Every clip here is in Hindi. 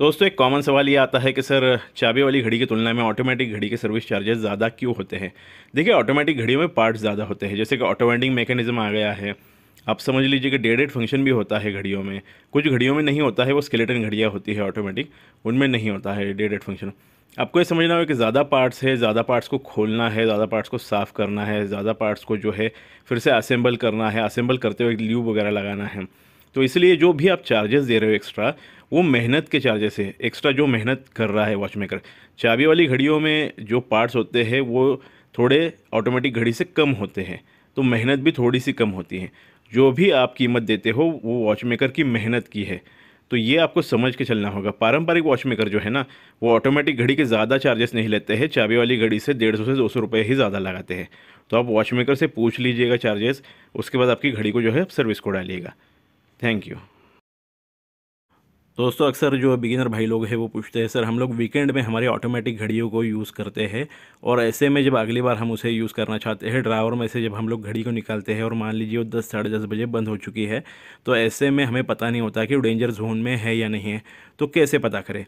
दोस्तों एक कॉमन सवाल ये आता है कि सर चाबी वाली घड़ी की तुलना में ऑटोमेटिक घड़ी के सर्विस चार्जेस ज़्यादा क्यों होते हैं। देखिए ऑटोमेटिक घड़ियों में पार्ट्स ज़्यादा होते हैं, जैसे कि ऑटो वेंडिंग मैकेनिज्म आ गया है। आप समझ लीजिए कि डेडेड फंक्शन भी होता है घड़ियों में। कुछ घड़ियों में नहीं होता है, वो स्केलेटन घड़ियाँ होती है ऑटोमेटिक, उनमें नहीं होता है डेडेड फंक्शन। आपको ये समझना होगा कि ज़्यादा पार्ट्स है, ज़्यादा पार्ट्स को खोलना है, ज़्यादा पार्ट्स को साफ़ करना है, ज़्यादा पार्ट्स को जो है फिर से असेंबल करना है, असेंबल करते हुए ल्यूब वगैरह लगाना है। तो इसलिए जो भी आप चार्जेस दे रहे हो एक्स्ट्रा, वो मेहनत के चार्जेस है। एक्स्ट्रा जो मेहनत कर रहा है वॉच मेकर। चाबी वाली घड़ियों में जो पार्ट्स होते हैं वो थोड़े ऑटोमेटिक घड़ी से कम होते हैं, तो मेहनत भी थोड़ी सी कम होती है। जो भी आप कीमत देते हो वो वॉच मेकर की मेहनत की है, तो ये आपको समझ के चलना होगा। पारंपरिक वॉच मेकर जो है ना, वो ऑटोमेटिक घड़ी के ज़्यादा चार्जेस नहीं लेते हैं, चाबी वाली घड़ी से 150 से 200 रुपये ही ज़्यादा लगाते हैं। तो आप वॉच मेकर से पूछ लीजिएगा चार्जेस, उसके बाद आपकी घड़ी को जो है सर्विस को डालिएगा। Thank you. दोस्तों अक्सर जो बिगिनर भाई लोग हैं वो पूछते हैं, सर हम लोग वीकेंड में हमारी ऑटोमेटिक घड़ियों को यूज़ करते हैं और ऐसे में जब अगली बार हम उसे यूज़ करना चाहते हैं, ड्रावर में से जब हम लोग घड़ी को निकालते हैं और मान लीजिए वो 10 साढ़े 10 बजे बंद हो चुकी है, तो ऐसे में हमें पता नहीं होता कि वो डेंजर जोन में है या नहीं है। तो कैसे पता करें?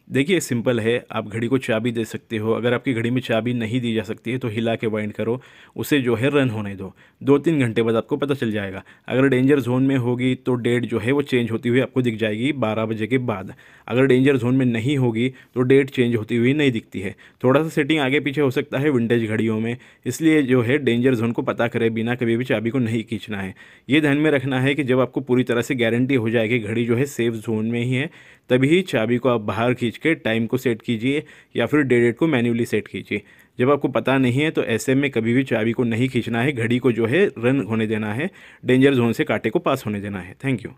देखिए सिंपल है, आप घड़ी को चाबी दे सकते हो। अगर आपकी घड़ी में चाबी नहीं दी जा सकती है तो हिला के वाइंड करो, उसे जो है रन होने दो। 2-3 घंटे बाद आपको पता चल जाएगा। अगर डेंजर जोन में होगी तो डेट जो है वो चेंज होती हुई आपको दिख जाएगी 12 बजे के बाद। अगर डेंजर जोन में नहीं होगी तो डेट चेंज होती हुई नहीं दिखती है। थोड़ा सा सेटिंग आगे पीछे हो सकता है विंटेज घड़ियों में, इसलिए जो है डेंजर जोन को पता करे बिना कभी भी चाबी को नहीं खींचना है। ये ध्यान में रखना है कि जब आपको पूरी तरह से गारंटी हो जाए कि घड़ी जो है सेफ जोन में ही है, तभी चाबी को आप बाहर खींच के टाइम को सेट कीजिए या फिर डेट को मैन्युअली सेट कीजिए। जब आपको पता नहीं है तो ऐसे में कभी भी चाबी को नहीं खींचना है, घड़ी को जो है रन होने देना है, डेंजर जोन से कांटे को पास होने देना है। Thank you.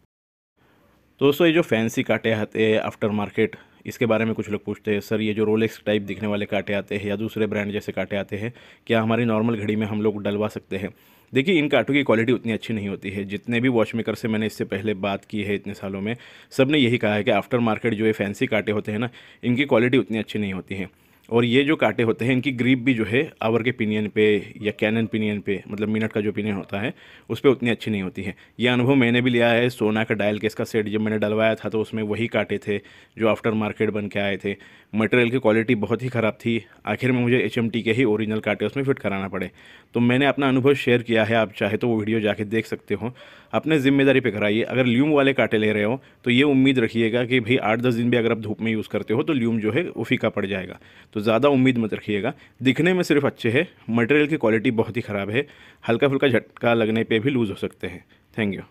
दोस्तों ये जो फैंसी कांटे आते हैं आफ्टर मार्केट, इसके बारे में कुछ लोग पूछते हैं, सर ये जो रोलेक्स टाइप दिखने वाले कांटे आते हैं या दूसरे ब्रांड जैसे कांटे आते हैं, क्या हमारी नॉर्मल घड़ी में हम लोग डलवा सकते हैं? देखिए इन कांटों की क्वालिटी उतनी अच्छी नहीं होती है। जितने भी वॉच मेकर से मैंने इससे पहले बात की है इतने सालों में, सब ने यही कहा है कि आफ्टर मार्केट जो ये फैंसी कांटे होते हैं ना, इनकी क्वालिटी उतनी अच्छी नहीं होती है। और ये जो कांटे होते हैं इनकी ग्रिप भी जो है आवर के पिनियन पे या कैनन पिनियन पे, मतलब मिनट का जो पिनियन होता है उस पर उतनी अच्छी नहीं होती है। ये अनुभव मैंने भी लिया है। सोना का डायल केस का सेट जब मैंने डलवाया था तो उसमें वही कांटे थे जो आफ्टर मार्केट बन के आए थे। मटेरियल की क्वालिटी बहुत ही ख़राब थी। आखिर में मुझे HMT के ही ओरिजिनल कांटे उसमें फिट कराना पड़े। तो मैंने अपना अनुभव शेयर किया है, आप चाहे तो वो वीडियो जाके देख सकते हो। अपने ज़िम्मेदारी पे कराइए। अगर ल्यूम वाले कांटे ले रहे हो तो ये उम्मीद रखिएगा कि भाई 8-10 दिन भी अगर आप धूप में यूज़ करते हो तो ल्यूम जो है वो फीका पड़ जाएगा। तो ज़्यादा उम्मीद मत रखिएगा। दिखने में सिर्फ अच्छे हैं, मटेरियल की क्वालिटी बहुत ही ख़राब है। हल्का फुल्का झटका लगने पे भी लूज़ हो सकते हैं। Thank you.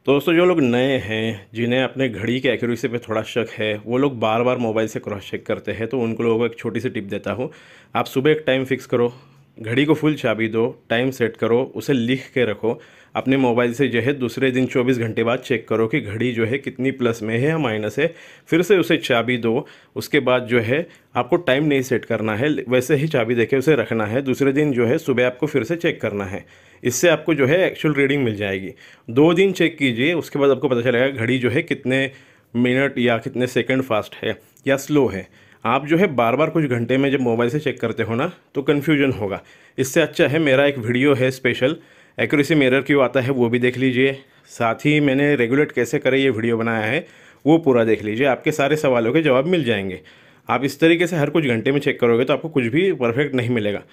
दोस्तों जो लोग नए हैं, जिन्हें अपने घड़ी के एक्यूरेसी पे थोड़ा शक है, वो लोग बार बार मोबाइल से क्रॉस चेक करते हैं, तो उनको लोगों को एक छोटी सी टिप देता हूँ। आप सुबह एक टाइम फिक्स करो, घड़ी को फुल चाबी दो, टाइम सेट करो, उसे लिख के रखो। अपने मोबाइल से जो है दूसरे दिन 24 घंटे बाद चेक करो कि घड़ी जो है कितनी प्लस में है या माइनस है। फिर से उसे चाबी दो। उसके बाद जो है आपको टाइम नहीं सेट करना है, वैसे ही चाबी देके उसे रखना है। दूसरे दिन जो है सुबह आपको फिर से चेक करना है। इससे आपको जो है एक्चुअल रीडिंग मिल जाएगी। 2 दिन चेक कीजिए, उसके बाद आपको पता चलेगा घड़ी जो है कितने मिनट या कितने सेकंड फास्ट है या स्लो है। आप जो है बार बार कुछ घंटे में जब मोबाइल से चेक करते हो ना तो कन्फ्यूजन होगा। इससे अच्छा है मेरा एक वीडियो है स्पेशल, एक्यूरेसी मिरर क्यों आता है, वो भी देख लीजिए। साथ ही मैंने रेगुलेट कैसे करें ये वीडियो बनाया है, वो पूरा देख लीजिए। आपके सारे सवालों के जवाब मिल जाएंगे। आप इस तरीके से हर कुछ घंटे में चेक करोगे तो आपको कुछ भी परफेक्ट नहीं मिलेगा।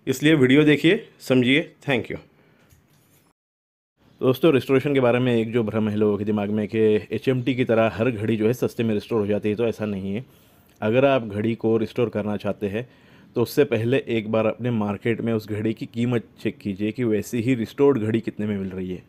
इसलिए वीडियो देखिए, समझिए। Thank you. दोस्तों रिस्टोरेशन के बारे में एक जो भ्रम है लोगों के दिमाग में कि HMT की तरह हर घड़ी जो है सस्ते में रिस्टोर हो जाती है, तो ऐसा नहीं है। अगर आप घड़ी को रिस्टोर करना चाहते हैं तो उससे पहले एक बार अपने मार्केट में उस घड़ी की कीमत चेक कीजिए कि वैसी ही रिस्टोर्ड घड़ी कितने में मिल रही है।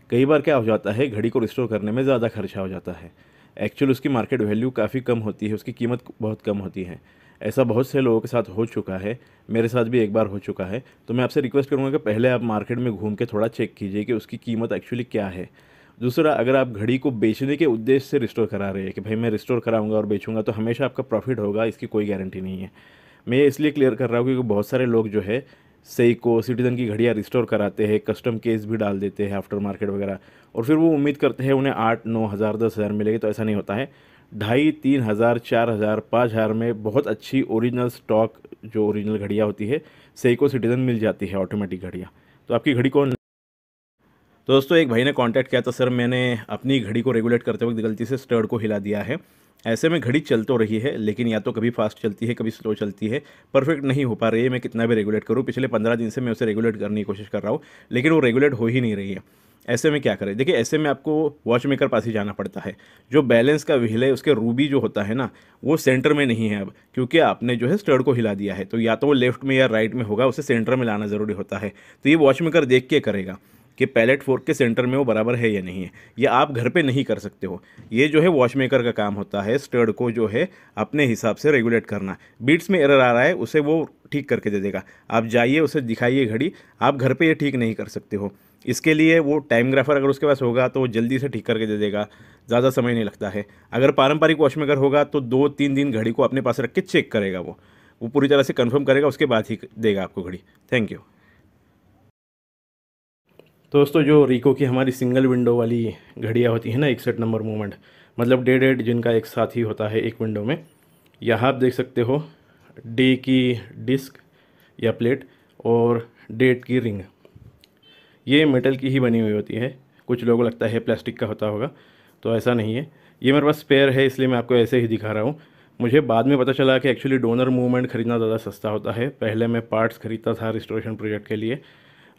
कई बार क्या हो जाता है, घड़ी को रिस्टोर करने में ज़्यादा खर्चा हो जाता है। एक्चुअल उसकी मार्केट वैल्यू काफ़ी कम होती है, उसकी कीमत बहुत कम होती है। ऐसा बहुत से लोगों के साथ हो चुका है, मेरे साथ भी एक बार हो चुका है। तो मैं आपसे रिक्वेस्ट करूँगा कि पहले आप मार्केट में घूम के थोड़ा चेक कीजिए कि उसकी कीमत एक्चुअली क्या है। दूसरा, अगर आप घड़ी को बेचने के उद्देश्य से रिस्टोर करा रहे हैं कि भाई मैं रिस्टोर कराऊंगा और बेचूंगा, तो हमेशा आपका प्रॉफिट होगा, इसकी कोई गारंटी नहीं है। मैं ये इसलिए क्लियर कर रहा हूँ क्योंकि बहुत सारे लोग जो है सेइको, सिटीजन की घड़ियाँ रिस्टोर कराते हैं, कस्टम केस भी डाल देते हैं आफ्टर मार्केट वगैरह, और फिर वो उम्मीद करते हैं उन्हें 8-9 हज़ार 10 हज़ार मिलेगी। तो ऐसा नहीं होता है। 2,500, 3,000, 4,000, 5,000 में बहुत अच्छी ओरिजिनल स्टॉक जो ओरिजिनल घड़ियाँ होती है सेइको, सिटीजन मिल जाती है ऑटोमेटिक घड़ियाँ। तो आपकी घड़ी को दोस्तों एक भाई ने कांटेक्ट किया था, सर मैंने अपनी घड़ी को रेगुलेट करते वक्त गलती से स्टर्ड को हिला दिया है ऐसे में घड़ी चल तो रही है, लेकिन या तो कभी फास्ट चलती है, कभी स्लो चलती है, परफेक्ट नहीं हो पा रही है। मैं कितना भी रेगुलेट करूँ, पिछले 15 दिन से मैं उसे रेगुलेट करने की कोशिश कर रहा हूँ, लेकिन वो रेगुलेट हो ही नहीं रही है। ऐसे में क्या करें? देखिए, ऐसे में आपको वॉच मेकर पास ही जाना पड़ता है। जो बैलेंस का व्हील है, उसके रूबी जो होता है ना, वो सेंटर में नहीं है अब, क्योंकि आपने जो है स्टड को हिला दिया है। तो या तो वो लेफ्ट में या राइट में होगा, उसे सेंटर में लाना ज़रूरी होता है। तो ये वॉच मेकर देख के करेगा कि पैलेट फोर्क के सेंटर में वो बराबर है या नहीं है। ये आप घर पे नहीं कर सकते हो। ये जो है वॉच मेकर का काम होता है, स्टड को जो है अपने हिसाब से रेगुलेट करना। बीट्स में एरर आ रहा है, उसे वो ठीक करके दे देगा। आप जाइए, उसे दिखाइए घड़ी। आप घर पे ये ठीक नहीं कर सकते हो। इसके लिए वो टाइमग्राफर अगर उसके पास होगा तो वो जल्दी से ठीक करके दे देगा, ज़्यादा समय नहीं लगता है। अगर पारंपरिक वॉच मेकर होगा तो 2-3 दिन घड़ी को अपने पास रख के चेक करेगा। वो पूरी तरह से कंफर्म करेगा, उसके बाद ही देगा आपको घड़ी। Thank you. तो दोस्तों, जो रिको की हमारी सिंगल विंडो वाली घड़ियाँ होती हैं ना, 61 नंबर मूवमेंट, मतलब डे डेट जिनका एक साथ ही होता है एक विंडो में, यहाँ आप देख सकते हो डे की डिस्क या प्लेट और डेट की रिंग। ये मेटल की ही बनी हुई होती है। कुछ लोगों को लगता है प्लास्टिक का होता होगा, तो ऐसा नहीं है। ये मेरे पास स्पेयर है, इसलिए मैं आपको ऐसे ही दिखा रहा हूँ। मुझे बाद में पता चला कि एक्चुअली डोनर मूवमेंट ख़रीदना ज़्यादा सस्ता होता है। पहले मैं पार्ट्स ख़रीदता था रिस्टोरेशन प्रोजेक्ट के लिए।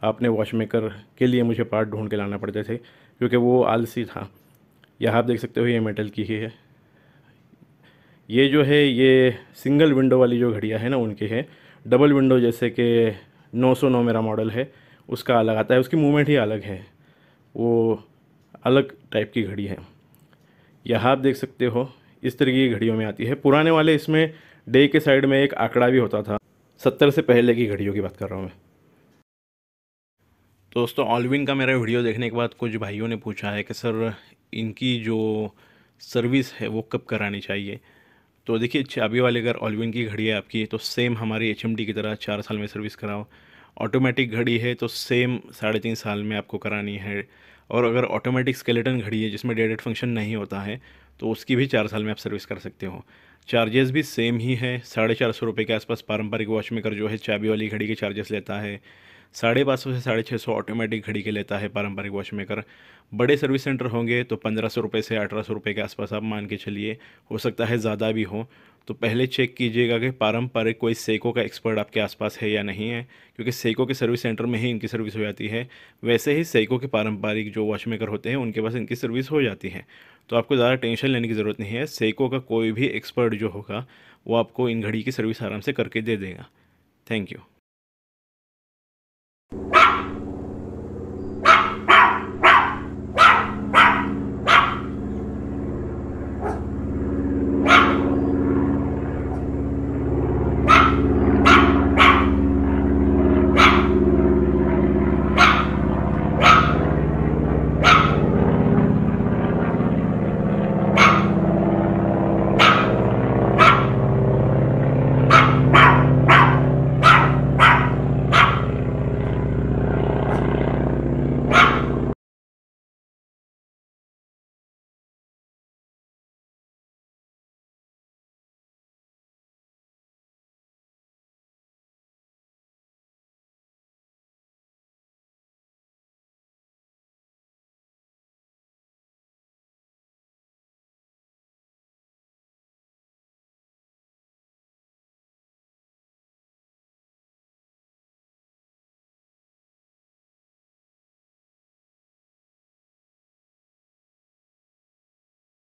अपने वॉच मेकर के लिए मुझे पार्ट ढूंढ के लाना पड़ते थे, क्योंकि वो आलसी था। यहाँ आप देख सकते हो, ये मेटल की ही है। ये जो है, ये सिंगल विंडो वाली जो घड़ियाँ हैं ना, उनकी है। डबल विंडो जैसे कि 909 मेरा मॉडल है, उसका अलग आता है, उसकी मूवमेंट ही अलग है। वो अलग टाइप की घड़ी है। यहाँ आप देख सकते हो, इस तरीके की घड़ियों में आती है। पुराने वाले इसमें डे के साइड में एक आंकड़ा भी होता था। 70 से पहले की घड़ियों की बात कर रहा हूँ मैं। दोस्तों, ऑलविन का मेरा वीडियो देखने के बाद कुछ भाइयों ने पूछा है कि सर, इनकी जो सर्विस है वो कब करानी चाहिए। तो देखिए, चाबी वाले अगर ऑलविन की घड़ी है आपकी, तो सेम हमारी HMD की तरह 4 साल में सर्विस कराओ। ऑटोमेटिक घड़ी है तो सेम 3.5 साल में आपको करानी है। और अगर ऑटोमेटिक स्केलेटन घड़ी है जिसमें डेडेड फंक्शन नहीं होता है, तो उसकी भी 4 साल में आप सर्विस कर सकते हो। चार्जेस भी सेम ही है, 450 रुपये के आसपास पारंपरिक वॉच मेकर जो है चाबी वाली घड़ी के चार्जेस लेता है। 550 से 650 ऑटोमेटिक घड़ी के लेता है पारंपरिक वॉच मेकर। बड़े सर्विस सेंटर होंगे तो 1500 रुपये से 1800 रुपये के आसपास आप मान के चलिए, हो सकता है ज़्यादा भी हो। तो पहले चेक कीजिएगा कि पारंपरिक कोई सेको का एक्सपर्ट आपके आसपास है या नहीं है, क्योंकि सेको के सर्विस सेंटर में ही इनकी सर्विस हो जाती है। वैसे ही सेको के पारंपरिक जो वॉच मेकर होते हैं उनके पास इनकी सर्विस हो जाती है। तो आपको ज़्यादा टेंशन लेने की ज़रूरत नहीं है। सेको का कोई भी एक्सपर्ट जो होगा वो आपको इन घड़ी की सर्विस आराम से करके दे देगा। Thank you.